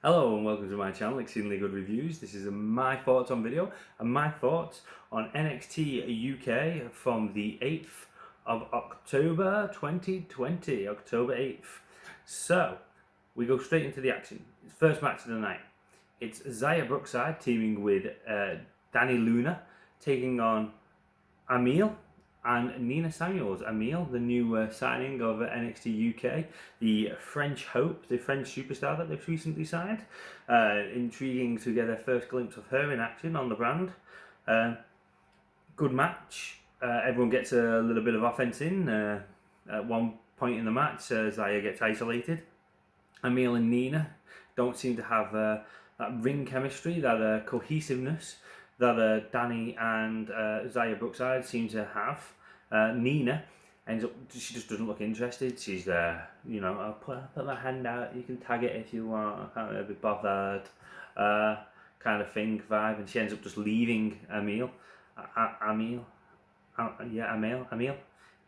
Hello and welcome to my channel, Exceedingly Good Reviews. This is my thoughts on video and my thoughts on NXT UK from the 8th of October 2020, October 8th. So, we go straight into the action. First match of the night. It's Xia Brookside teaming with Danny Luna taking on Emil and Nina Samuels. Emil, the new signing of NXT UK, the French hope, the French superstar that they've recently signed. Intriguing to get a first glimpse of her in action on the brand. Good match. Everyone gets a little bit of offense in. At one point in the match, Xia gets isolated. Emil and Nina don't seem to have that ring chemistry, that cohesiveness that Danny and Xia Brookside seem to have. Nina ends up, she just doesn't look interested. She's I'll put my hand out, you can tag it if you want, I can't be bothered, kind of thing, vibe. And she ends up just leaving Emil. Emil, yeah.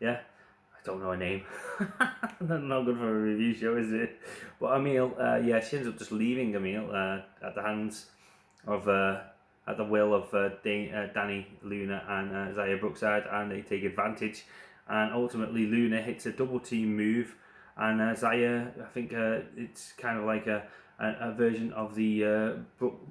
I don't know her name. That's not good for a review show, is it? But Emil, she ends up just leaving Emil at the hands of, at the will of Danny, Luna and Xia Brookside, and they take advantage. And ultimately Luna hits a double team move, and Xia, I think it's kind of like a version of the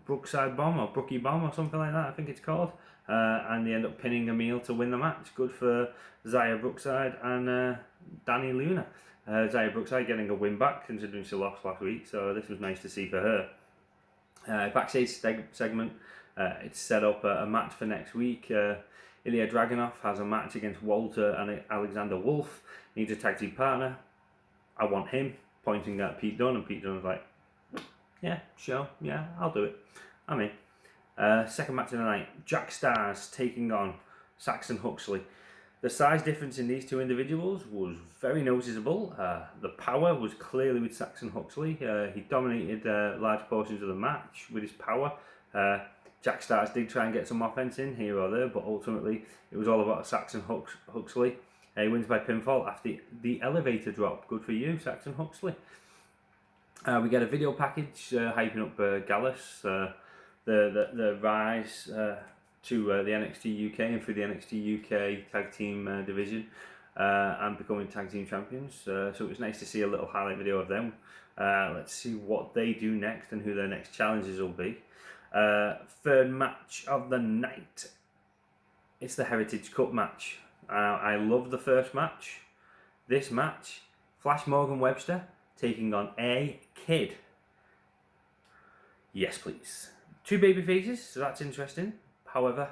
Brookside bomb or Brookie bomb or something like that, I think it's called. And they end up pinning Emil to win the match. Good for Xia Brookside and Danny Luna. Xia Brookside getting a win back considering she lost last week, so this was nice to see for her. Backstage segment, it's set up a match for next week. Ilya Dragunov has a match against Walter and Alexander Wolf. Needs a tag team partner. I want him, pointing at Pete Dunne, and Pete Dunne's like, yeah, sure, yeah, I'll do it. I'm in. Second match of the night, Jack Stars taking on Saxon Huxley. The size difference in these two individuals was very noticeable. The power was clearly with Saxon Huxley. He dominated large portions of the match with his power. Jack Stars did try and get some offense in here or there, but ultimately it was all about Saxon Huxley. He wins by pinfall after the elevator drop. Good for you, Saxon Huxley. We get a video package hyping up Gallus, the rise to the NXT UK and through the NXT UK tag team division, and becoming tag team champions. So it was nice to see a little highlight video of them. Let's see what they do next and who their next challenges will be. Third match of the night. It's the Heritage Cup match. I love the first match. This match, Flash Morgan Webster taking on A Kid. Yes, please. Two baby faces, so that's interesting. However,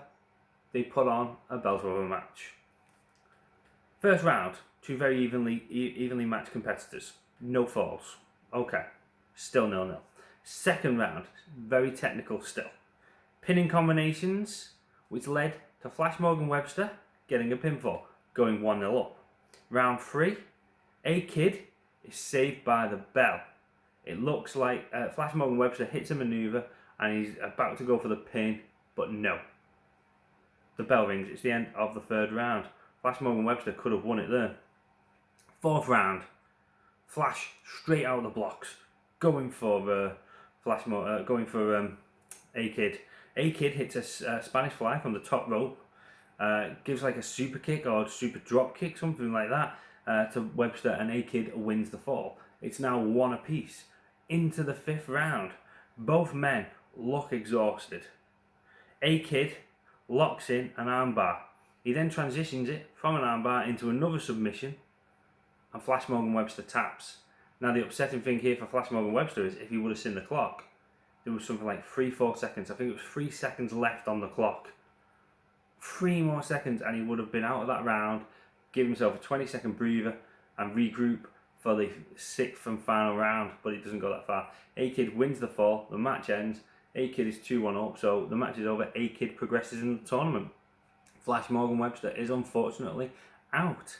they put on a belt of a match. First round, two very evenly matched competitors. No falls. Okay, still 0-0. Second round, very technical still. Pinning combinations, which led to Flash Morgan Webster getting a pinfall, going 1-0 up. Round 3, A Kid is saved by the bell. It looks like Flash Morgan Webster hits a maneuver and he's about to go for the pin, but no. The bell rings, it's the end of the third round. Flash Morgan Webster could have won it there. Fourth round, Flash straight out of the blocks, going for A Kid. A Kid hits a Spanish fly from the top rope, gives like a super kick or super drop kick, something like that, to Webster, and A Kid wins the fall. It's now 1 apiece. Into the fifth round, both men look exhausted. A Kid locks in an armbar. He then transitions it from an armbar into another submission, and Flash Morgan Webster taps. Now the upsetting thing here for Flash Morgan Webster is if he would have seen the clock, there was something like 3-4 seconds. I think it was 3 seconds left on the clock. 3 more seconds and he would have been out of that round, give himself a 20-second breather and regroup for the 6th and final round, but he doesn't go that far. A Kid wins the fall, the match ends. A Kid is 2-1 up, so the match is over. A Kid progresses in the tournament. Flash Morgan Webster is unfortunately out.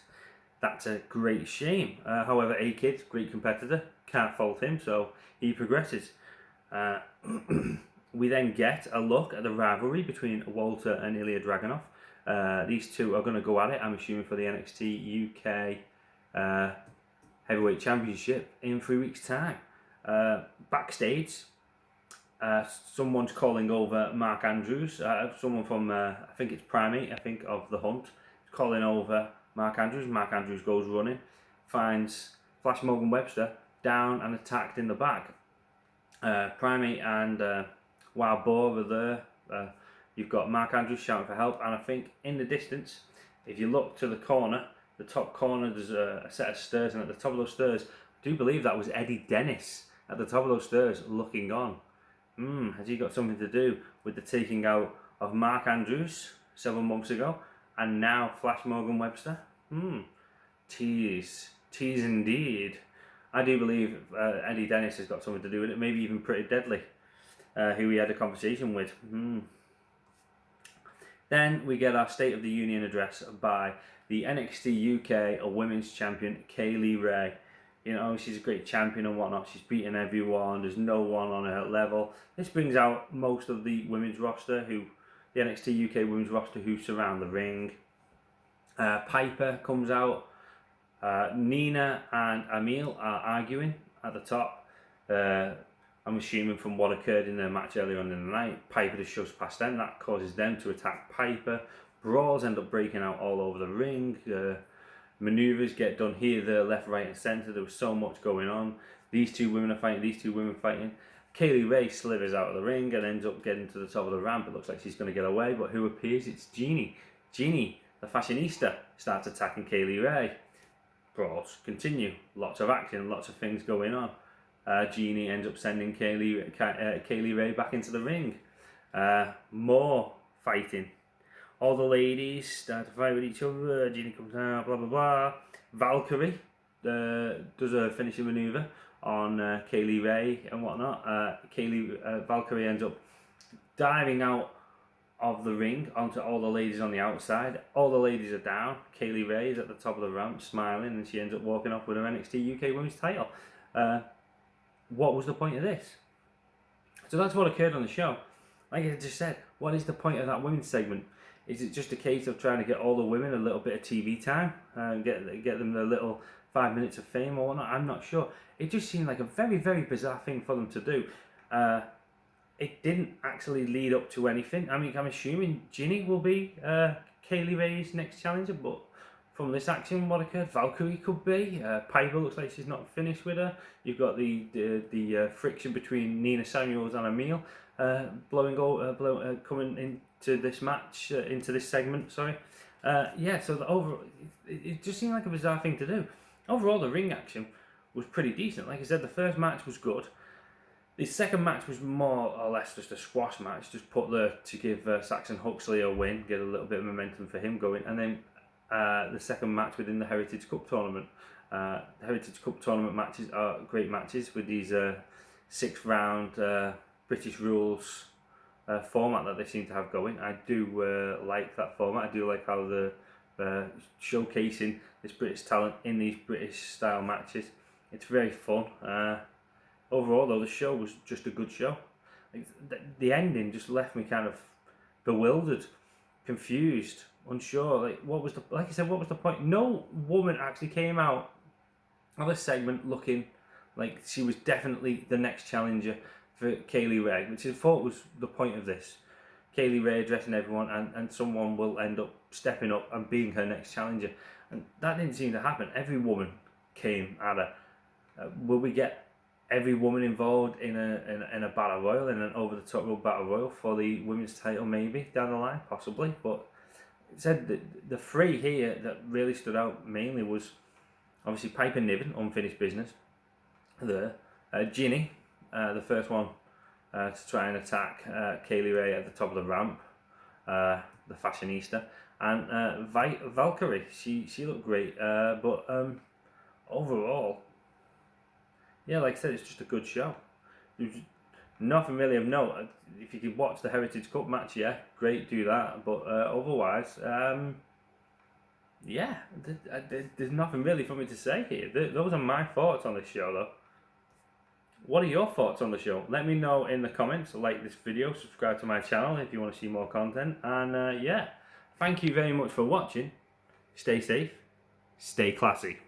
That's a great shame. However, A Kid, great competitor, can't fault him, so he progresses. We then get a look at the rivalry between Walter and Ilya Dragunov. These two are going to go at it, I'm assuming, for the NXT UK Heavyweight Championship in 3 weeks' time. Backstage, someone's calling over Mark Andrews. Someone from I think it's Primate, I think, of the Hunt, calling over Mark Andrews. Mark Andrews goes running, finds Flash Morgan Webster down and attacked in the back. Primate and Wild Boar are there. You've got Mark Andrews shouting for help, and I think in the distance, if you look to the corner, the top corner, there's a set of stairs, and at the top of those stairs, I do believe that was Eddie Dennis at the top of those stairs looking on. Has he got something to do with the taking out of Mark Andrews 7 months ago, and now Flash Morgan Webster? Tease indeed. I do believe Eddie Dennis has got something to do with it, maybe even Pretty Deadly, who we had a conversation with. Then we get our State of the Union address by the NXT UK Women's Champion, Kaylee Ray. You know, she's a great champion and whatnot. She's beaten everyone. There's no one on her level. This brings out most of the women's roster, the NXT UK women's roster, who surround the ring. Piper comes out. Nina and Emil are arguing at the top. I'm assuming from what occurred in their match earlier on in the night, Piper just shoves past them. That causes them to attack Piper. Brawls end up breaking out all over the ring. Maneuvers get done here, there, left, right and centre. There was so much going on. These two women are fighting, these two women fighting. Kaylee Ray slithers out of the ring and ends up getting to the top of the ramp. It looks like she's going to get away, but who appears? It's Jeannie. Jeannie, the fashionista, starts attacking Kaylee Ray. Brawls continue. Lots of action, lots of things going on. Jeannie ends up sending Kaylee Ray back into the ring. More fighting. All the ladies start to fight with each other. Jeannie comes out, blah blah blah. Valkyrie does a finishing maneuver on Kaylee Ray and whatnot. Valkyrie ends up diving out of the ring onto all the ladies on the outside. All the ladies are down. Kaylee Ray is at the top of the ramp smiling, and she ends up walking off with her NXT UK Women's title. What was the point of this? So that's what occurred on the show. Like I just said, what is the point of that women's segment? Is it just a case of trying to get all the women a little bit of TV time and get them the little 5 minutes of fame or whatnot? I'm not sure. It just seemed like a very, very bizarre thing for them to do. It didn't actually lead up to anything. I mean, I'm assuming Ginny will be Kaylee Ray's next challenger, but from this action, what occurred? Valkyrie could be. Piper looks like she's not finished with her. You've got the friction between Nina Samuels and Emil coming into this match, into this segment. Sorry. So it just seemed like a bizarre thing to do. Overall, the ring action was pretty decent. Like I said, the first match was good. The second match was more or less just a squash match, just put there to give Saxon Huxley a win, get a little bit of momentum for him going, and then the second match within the Heritage Cup tournament. The Heritage Cup tournament matches are great matches with these 6th round British rules format that they seem to have going. I do like that format. I do like how they're showcasing this British talent in these British style matches. It's very fun. Overall though, the show was just a good show. Like, the ending just left me kind of bewildered, confused, unsure. Like I said, what was the point? No woman actually came out of a segment looking like she was definitely the next challenger for Kaylee Ray, which I thought was the point of this. Kaylee Ray addressing everyone, and someone will end up stepping up and being her next challenger. And that didn't seem to happen. Every woman came at her. Will we get every woman involved in a battle royal, in an over the top rope battle royal for the women's title? Maybe down the line, possibly. But it said that the three here that really stood out mainly was obviously Piper Niven, unfinished business. There, Ginny, the first one to try and attack Kaylee Ray at the top of the ramp, the fashionista, and Valkyrie. She looked great, but overall, yeah, like I said, it's just a good show. There's nothing really of note. If you could watch the Heritage Cup match, yeah, great, do that. But otherwise, yeah, there's nothing really for me to say here. Those are my thoughts on this show, though. What are your thoughts on the show? Let me know in the comments. Like this video, subscribe to my channel if you want to see more content. And yeah, thank you very much for watching. Stay safe, stay classy.